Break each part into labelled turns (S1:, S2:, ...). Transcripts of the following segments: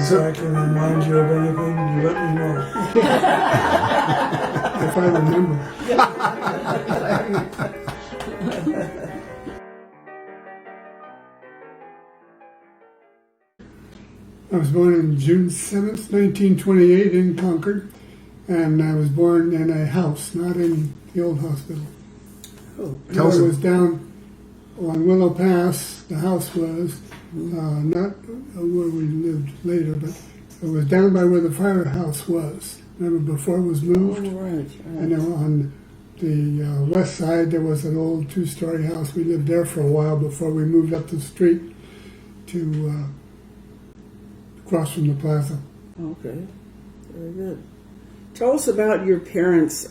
S1: So I can remind you of anything, you let me know. If I remember. I was born on June 7th, 1928 in Concord, and I was born in a house, not in the old hospital.
S2: Oh,
S1: I was down on Willow Pass, the house was, not where we lived later, but it was down by where the firehouse was. Remember, before it was moved?
S2: oh, right.
S1: And then on the west side, there was an old two-story house. We lived there for a while before we moved up the street to across from the plaza.
S2: Okay, very good. Tell us about your parents,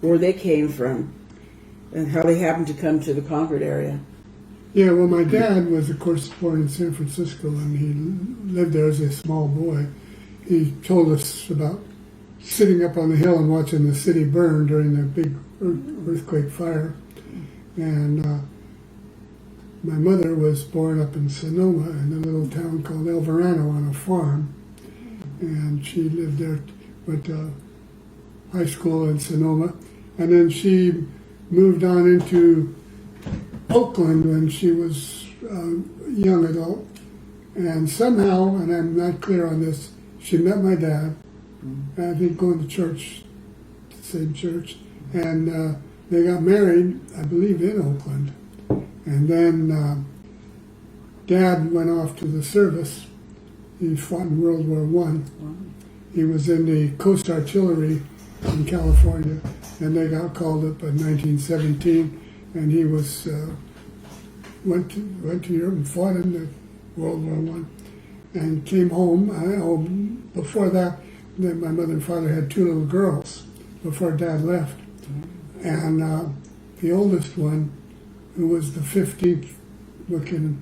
S2: where they came from, and how they happened to come to the Concord area.
S1: Yeah, well, my dad was, of course, born in San Francisco, and he lived there as a small boy. He told us about sitting up on the hill and watching the city burn during the big earthquake fire. And my mother was born up in Sonoma in a little town called El Verano on a farm. And she lived there, went to high school in Sonoma. And then she moved on into Oakland when she was a young adult. And somehow, and I'm not clear on this, she met my dad. I think going to church, the same church. And they got married, I believe, in Oakland. And then Dad went off to the service. He fought in World War I. Wow. He was in the Coast Artillery in California, and they got called up in 1917, and he was went to Europe and fought in the World War I, and came home. Before that, then my mother and father had two little girls before Dad left, and the oldest one, who was the 15th, McKinnon,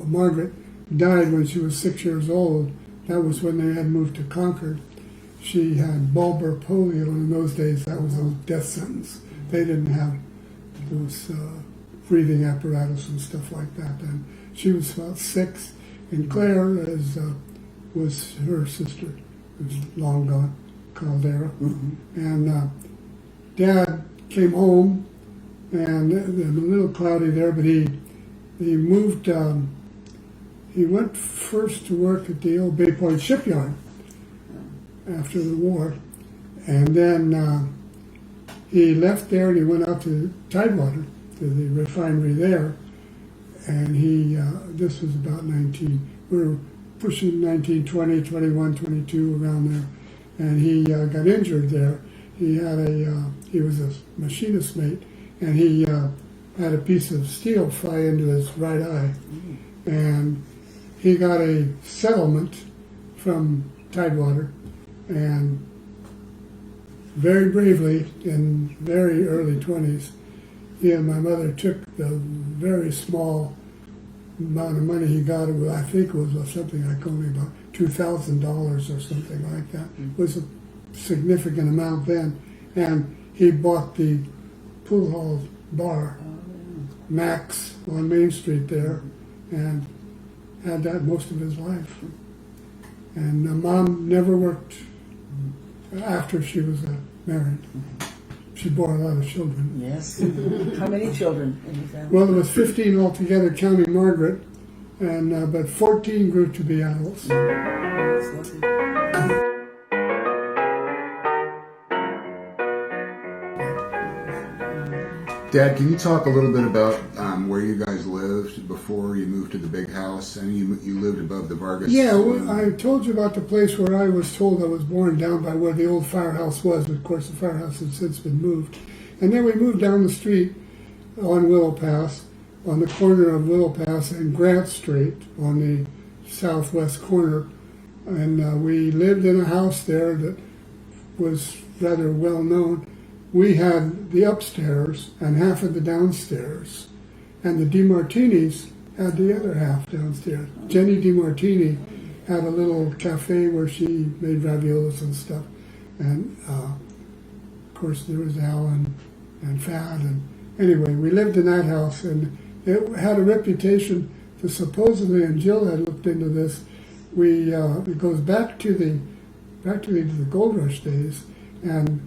S1: Margaret, died when she was 6 years old. That was when they had moved to Concord. She had bulbar polio, and in those days that was a death sentence. They didn't have those breathing apparatus and stuff like that. And she was about 6, and Claire was her sister, who's long gone, Caldera. And Dad came home, and it was a little cloudy there, but he moved. He went first to work at the old Bay Point shipyard after the war, and then he left there and he went out to Tidewater, to the refinery there, and this was about we were pushing 1920, 21, 22, around there, and he got injured there. He was a machinist mate, and he had a piece of steel fly into his right eye, and he got a settlement from Tidewater, and very bravely, in very early 20s, he and my mother took the very small amount of money he got. I think it was something like only about $2,000 or something like that. It was a significant amount then, and he bought the pool hall bar, Max, on Main Street there, and had that most of his life. And Mom never worked after she was married. She bore a lot of children.
S2: Yes. How many children in your family?
S1: Well, there was 15 altogether, counting Margaret, and but 14 grew to be adults.
S2: That's lovely.
S3: Dad, can you talk a little bit about where you guys lived before you moved to the big house? And you lived above the Vargas.
S1: Yeah, well, I told you about the place where I was told I was born, down by where the old firehouse was. But of course, the firehouse has since been moved. And then we moved down the street on Willow Pass, on the corner of Willow Pass and Grant Street on the southwest corner. And we lived in a house there that was rather well known. We had the upstairs and half of the downstairs, and the DeMartinis had the other half downstairs. Jenny DeMartini had a little cafe where she made raviolis and stuff, and of course there was Al and Fad, and anyway, we lived in that house, and it had a reputation for supposedly, and Jill had looked into this, it goes back to the gold rush days, and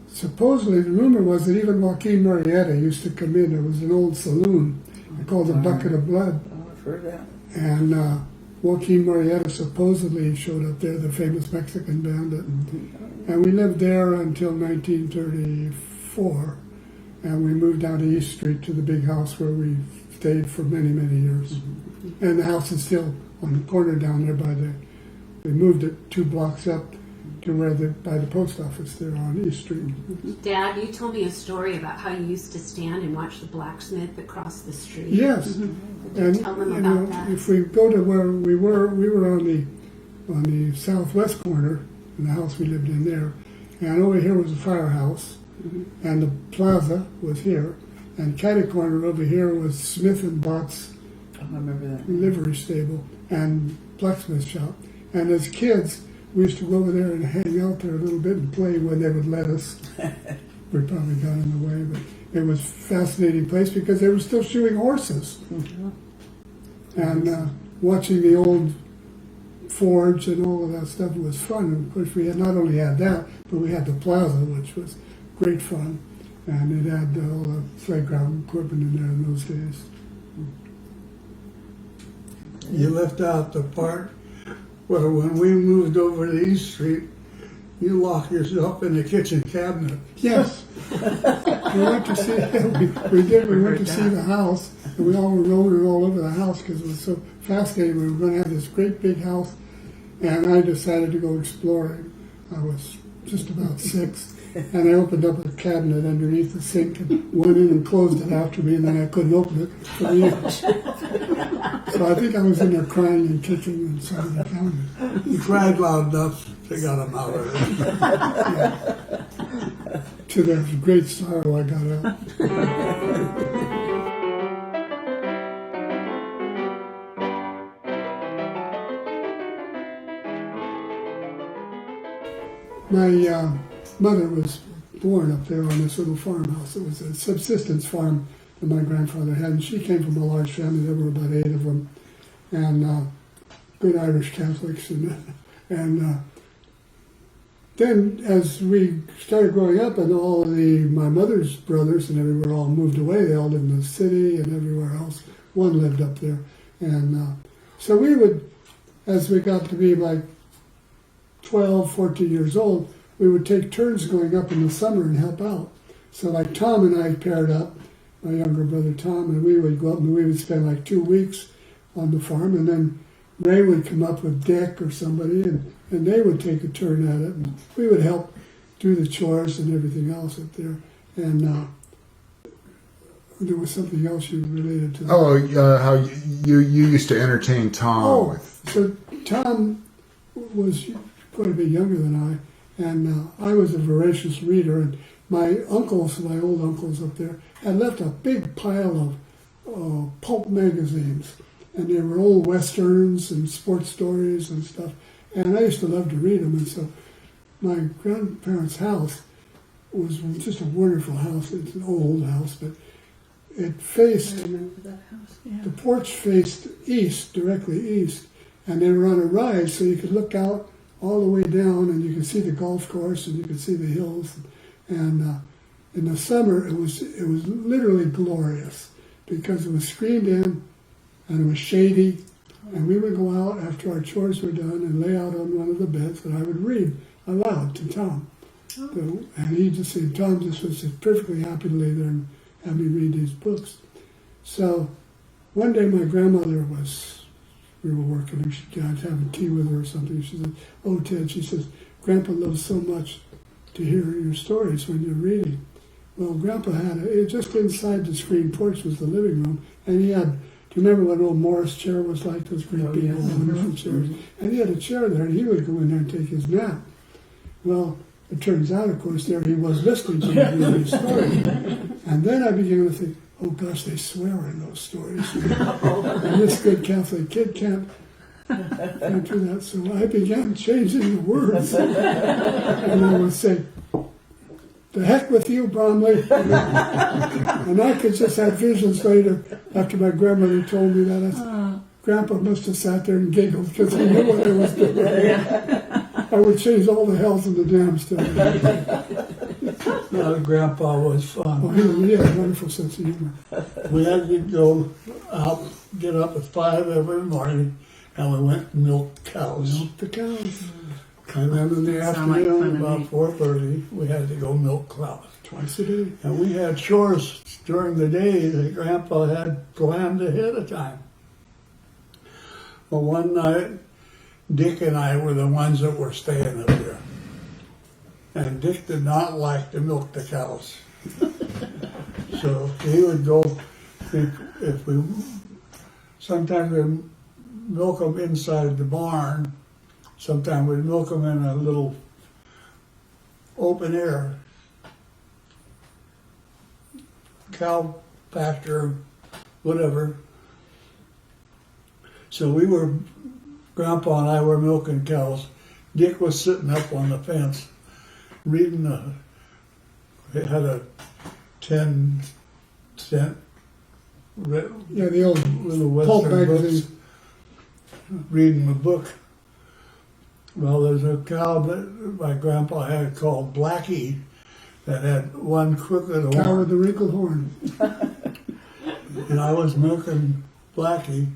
S1: supposedly the rumor was that even Joaquin Murrieta used to come in. There was an old saloon called the Bucket of Blood,
S2: Oh, I've heard that.
S1: and Joaquin Murrieta supposedly showed up there, the famous Mexican bandit. And we lived there until 1934, and we moved down to East Street to the big house where we stayed for many, many years. And the house is still on the corner down there we moved it 2 blocks up to by the post office there on East Street.
S4: Dad, you told me a story about how you used to stand and watch the blacksmith across the street.
S1: Yes, and
S4: Tell them
S1: you
S4: about
S1: know,
S4: that.
S1: if we go to where we were on the southwest corner in the house we lived in there, and over here was the firehouse, and the plaza was here, and catty corner over here was Smith and Bott's
S2: Oh, I remember that.
S1: livery stable and blacksmith shop. And as kids, we used to go over there and hang out there a little bit and play when they would let us. We probably got in the way, but it was a fascinating place because they were still shoeing horses. And watching the old forge and all of that stuff was fun. And of course, we had not only had that, but we had the plaza, which was great fun. And it had all the playground equipment in there in those days.
S5: You left out the part where when we moved over to East Street, you locked yourself in the kitchen cabinet.
S1: Yes. We went to see, we did, we went to see the house, and we all were roaming all over the house because it was so fascinating. We were going to have this great big house, and I decided to go exploring. I was just about 6, and I opened up a cabinet underneath the sink and went in and closed it after me, and then I couldn't open it for years. So I think I was in there crying and kicking, and somebody found me.
S5: You cried loud enough to get them out of it.
S1: To their great sorrow, I got out. My mother was born up there on this little farmhouse. It was a subsistence farm that my grandfather had, and she came from a large family. There were about 8 of them, and good Irish Catholics. And then as we started growing up, and all of my mother's brothers and everywhere all moved away. They all lived in the city and everywhere else. One lived up there. And so we would, as we got to be like 12, 14 years old, we would take turns going up in the summer and help out. So like Tom and I paired up, my younger brother Tom, and we would go up and we would spend like 2 weeks on the farm, and then Ray would come up with Dick or somebody, and they would take a turn at it, and we would help do the chores and everything else up there. And there was something else you related to that.
S3: Oh, how you used to entertain Tom with.
S1: So Tom was quite a bit younger than I, and I was a voracious reader, and my uncles, my old uncles up there, had left a big pile of pulp magazines, and they were old westerns and sports stories and stuff, and I used to love to read them. And so my grandparents' house was just a wonderful house. It's an old house, but it faced, the porch faced east, directly east, and they were on a rise, so you could look out all the way down, and you could see the golf course, and you could see the hills. And in the summer, it was literally glorious because it was screened in, and it was shady, and we would go out after our chores were done and lay out on one of the beds, and I would read aloud to Tom. So, and he just said, Tom just was just perfectly happy to lay there and have me read these books. So one day my grandmother we were working, and she was having tea with her or something. She said, oh, Ted, she says, Grandpa loves so much to hear your stories when you're reading. Well, Grandpa had just inside the screen porch was the living room, and he had, do you remember what old Morris chair was like, those great big old wonderful chairs? And he had a chair there, and he would go in there and take his nap. Well, it turns out, of course, there he was listening to me read his story. And then I began to think, oh gosh, they swear in those stories. And this good Catholic kid can't do that. So I began changing the words. And I would say, the heck with you, Bromley. And I could just have visions later after my grandmother told me that. I said, Grandpa must have sat there and giggled because he knew what I was doing. I would chase all the hells and the dams to him.
S5: Grandpa was
S1: Oh,
S5: fun.
S1: he had a wonderful sense of humor.
S5: We had to go out, get up at 5 every morning, and we went and milk cows.
S1: Milk the cows
S5: And then in the
S2: Sound like
S5: afternoon,
S2: fun to
S5: about
S2: me.
S5: 4:30, we had to go milk cows.
S1: twice a day.
S5: And we had chores during the day that Grandpa had planned ahead of time. Well, one night, Dick and I were the ones that were staying up there. And Dick did not like to milk the cows. So he would go, if we, sometimes we'd milk them inside the barn, sometimes we'd milk them in a little open air cow pasture, whatever. So Grandpa and I were milking cows. Dick was sitting up on the fence reading he had a 10-cent
S1: Yeah, the old
S5: little
S1: pulp
S5: Western books,
S1: magazine.
S5: reading a book. Well, there's a cow that my grandpa had called Blackie that had one crooked
S1: Cow
S5: horn.
S1: with the wrinkled horn.
S5: And I was milking Blackie,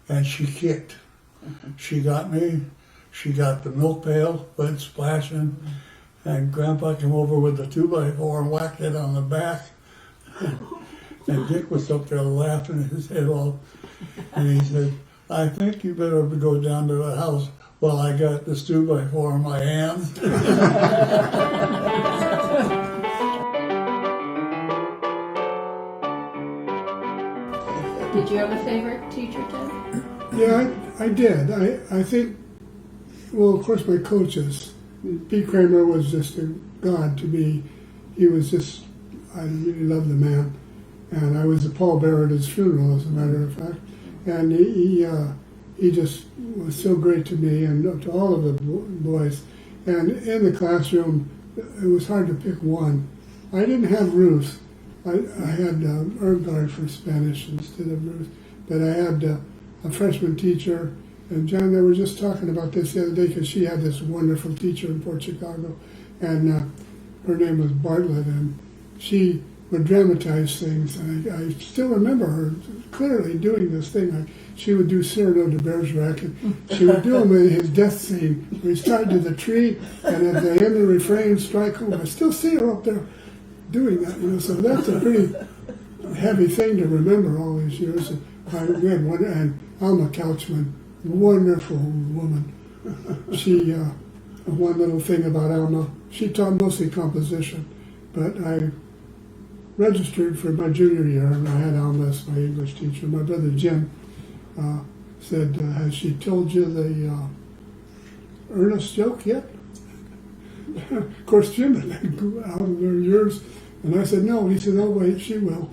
S5: and she kicked. She got me. She got the milk pail, went splashing, and Grandpa came over with the 2x4 and whacked it on the back. And Dick was up there laughing his head off, and he said, "I think you better go down to the house while I got this 2x4 in my hand."
S4: Did you have a favorite teacher, Ted?
S1: Yeah, I did. I think, well, of course, my coaches. Pete Kramer was just a god to me. He was just, I really loved the man. And I was the pallbearer at his funeral, as a matter of fact. And he just was so great to me and to all of the boys. And in the classroom, it was hard to pick one. I didn't have Ruth. I had Ergard for Spanish instead of Ruth. But I had a freshman teacher. And John, they were just talking about this the other day because she had this wonderful teacher in Port Chicago. And her name was Bartlett. And she would dramatize things. And I still remember her clearly doing this thing. She would do Cyrano de Bergerac, and she would do him in his death scene, where he's tied to the tree, and at the end of the refrain, strike home. I still see her up there doing that, so that's a pretty heavy thing to remember all these years. And we had one, and Alma Couchman, wonderful woman. She, one little thing about Alma, she taught mostly composition, but I registered for my junior year, and I had Alma as my English teacher. My brother Jim said, "Has she told you the Ernest joke yet?" Of course, Jim had been out of their years, and I said, "No." He said, "Oh, wait, she will."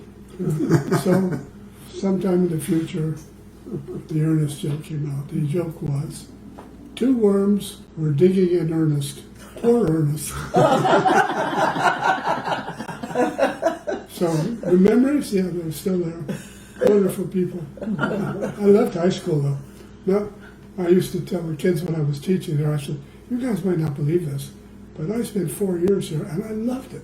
S1: So, sometime in the future, the Ernest joke came out. The joke was, 2 worms were digging in earnest. Poor Ernest. So, the memories, yeah, they're still there. Wonderful people. I left high school, though. No, I used to tell the kids when I was teaching there, I said, "You guys might not believe this, but I spent 4 years here, and I loved it."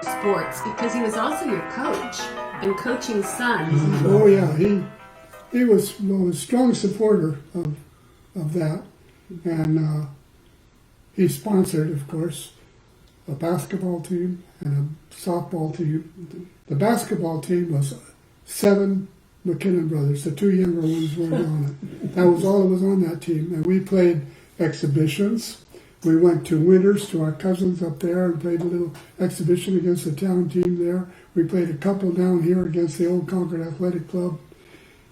S4: Sports, because he was also your coach and coaching sons.
S1: Oh yeah, he was a strong supporter of that, and he sponsored, of course, a basketball team and a softball team. The basketball team was 7 McKinnon brothers. The 2 younger ones weren't on it. That was all that was on that team, and we played exhibitions. We went to Winters to our cousins up there and played a little exhibition against the town team there. We played a couple down here against the old Concord Athletic Club.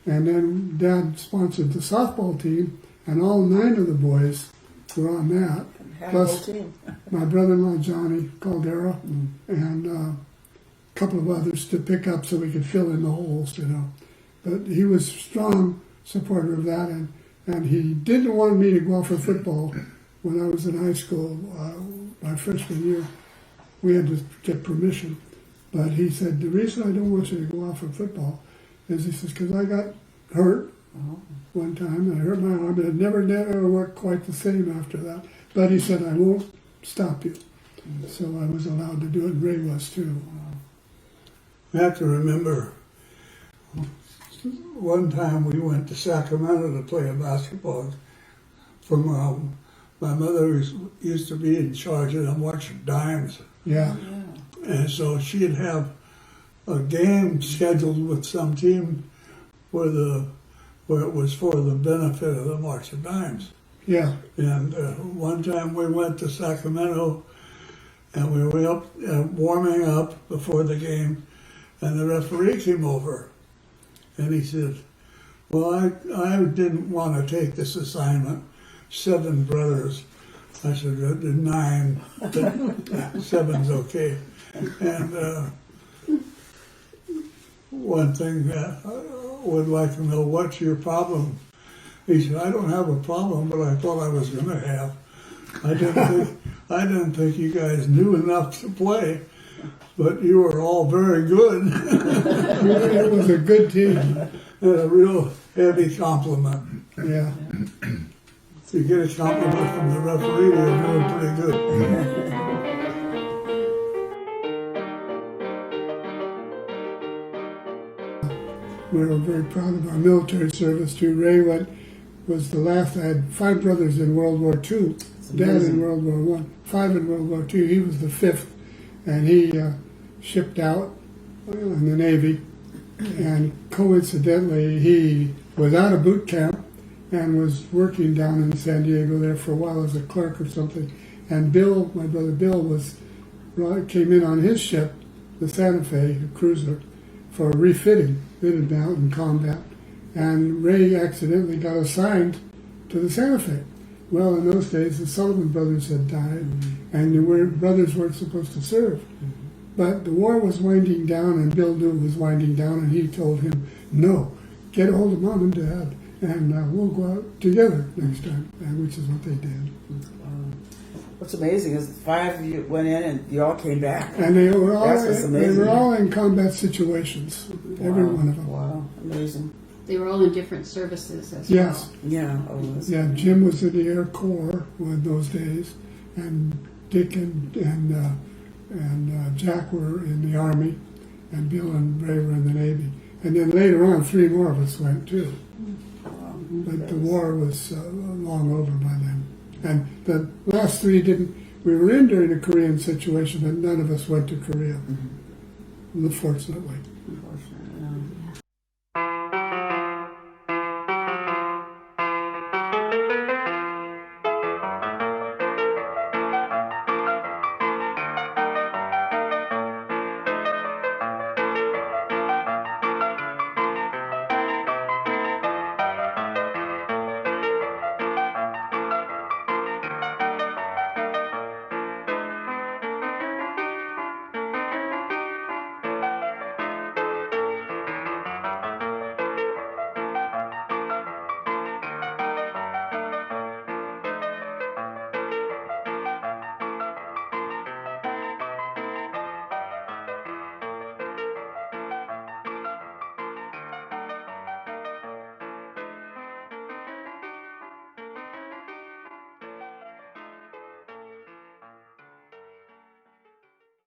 S1: And then Dad sponsored the softball team, and all 9 of the boys were on that. Plus my brother-in-law Johnny Caldera and a couple of others to pick up so we could fill in the holes, But he was a strong supporter of that, and and he didn't want me to go out for football when I was in high school. My freshman year, we had to get permission. But he said, the reason I don't want you to go out for football is, he says, because I got hurt one time. I hurt my arm, and it never worked quite the same after that. But he said, I won't stop you. So I was allowed to do it. Ray was too.
S5: I have to remember one time we went to Sacramento to play a basketball. My mother used to be in charge of the March of Dimes.
S1: Yeah.
S5: And so she'd have a game scheduled with some team where it was for the benefit of the March of Dimes.
S1: Yeah.
S5: And one time we went to Sacramento, and we were up warming up before the game, and the referee came over, and he said, well, I didn't want to take this assignment. 7 brothers. I said, 9, but 7's okay. And one thing I would like to know, what's your problem? He said, I don't have a problem, but I thought I was going to have. I didn't think you guys knew enough to play, but you were all very good.
S1: It was a good team.
S5: And a real heavy compliment.
S1: Yeah.
S5: You get a compliment from the referee, you're doing pretty good.
S1: We were very proud of our military service too. Ray was the last. I had 5 brothers in World War II. Dad in World War One, 5 in World War II. He was the 5th, and he shipped out in the Navy. And coincidentally, he was out of boot camp and was working down in San Diego there for a while as a clerk or something. And Bill, my brother Bill, came in on his ship, the Santa Fe, a cruiser, for refitting. It had been out in combat. And Ray accidentally got assigned to the Santa Fe. Well, in those days, the Sullivan brothers had died, and the brothers weren't supposed to serve. But the war was winding down, and Bill knew it was winding down, and he told him, no, get a hold of Mom and Dad, and we'll go out together next time, which is what they did.
S2: What's amazing is 5 of you went in and you all came back.
S1: And they were all,
S2: That's what's amazing.
S1: in combat situations, every one of them.
S2: Wow, amazing.
S4: They were all in different services as
S1: Yes.
S4: well.
S2: Yeah, always.
S1: Yeah, Jim was in the Air Corps in those days, and Dick and Jack were in the Army, and Bill and Ray were in the Navy. And then later on, 3 more of us went too. But the war was long over by then. And the last 3 didn't. We were in during the Korean situation, but none of us went to Korea, unfortunately.
S2: Unfortunately.